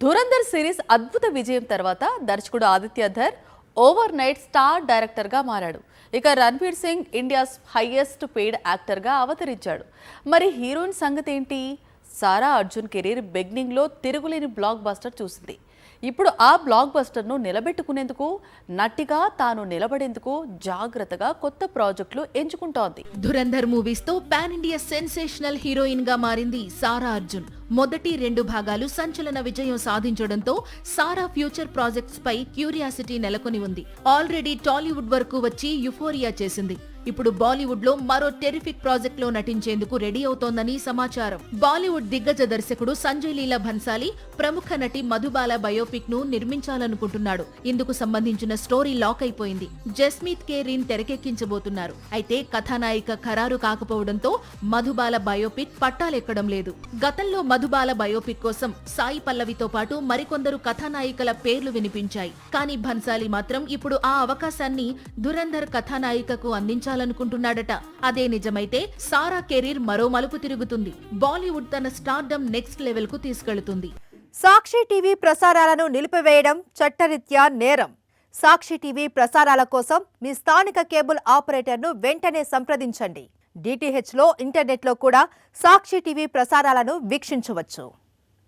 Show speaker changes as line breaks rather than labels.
Dhurandhar series అద్భుత విజయం తర్వాత దర్శకుడు Aditya Dhar over night star డైరెక్టర్గా మారాడు. ఇక Ranveer Singh India's highest paid యాక్టర్గా అవతరించాడు. మరి హీరోయిన్ సంగతి ఏంటి? సారా అర్జున్ కెరీర్ బిగినింగ్లో తిరుగులేని బ్లాక్ బస్టర్ చూసింది. ఇప్పుడు ఆ బ్లాక్ బస్టర్ను నిలబెట్టుకునేందుకు నటిగా తాను నిలబడేందుకు జాగ్రత్తగా కొత్త ప్రాజెక్టులు ఎంచుకుంటోంది.
ధురంధర్ మూవీస్ తో పాన్ ఇండియా సెన్సేషనల్ హీరోయిన్ గా మారింది సారా అర్జున్. మొదటి 2 భాగాలు సంచలన విజయం సాధించడంతో సారా ఫ్యూచర్ ప్రాజెక్ట్స్ పై క్యూరియాసిటీ నెలకొని ఉంది. ఆల్రెడీ టాలీవుడ్ వరకు వచ్చి యుఫోరియా చేసింది. ఇప్పుడు బాలీవుడ్ లో మరో టెరిఫిక్ ప్రాజెక్ట్ లో నటించేందుకు రెడీ అవుతోందని సమాచారం. బాలీవుడ్ దిగ్గజ దర్శకుడు సంజయ్ లీలా భన్సాలి ప్రముఖ నటి మధుబాల బయోపిక్ ను నిర్మించాలనుకుంటున్నాడు. ఇందుకు సంబంధించిన స్టోరీ లాక్ అయిపోయింది. జస్మీత్ కే రీన్ తెరకెక్కించబోతున్నారు. అయితే కథానాయిక ఖరారు కాకపోవడంతో మధుబాల బయోపిక్ పట్టాలెక్కడం లేదు. గతంలో మధుబాల బయోపిక్ కోసం సాయి పల్లవితో పాటు మరికొందరు కథానాయికల పేర్లు వినిపించాయి. కానీ భన్సాలి మాత్రం ఇప్పుడు ఆ అవకాశాన్ని ధురంధర్ కథానాయికకు అందించాలనుకుంటున్నాడట. అదే నిజమైతే సారా కెరీర్ మరో మలుపు తిరుగుతుంది. బాలీవుడ్ తన స్టార్డమ్ నెక్స్ట్ లెవెల్ కు తీసుకెళ్తుంది.
సాక్షి టీవీ ప్రసారాలను నిలిపివేయడం చట్టరీత్యా నేరం. సాక్షి టీవీ ప్రసారాల కోసం మీ స్థానిక కేబుల్ ఆపరేటర్ను వెంటనే సంప్రదించండి. DTHలో ఇంటర్నెట్లో కూడా సాక్షి టీవీ ప్రసారాలను వీక్షించవచ్చు.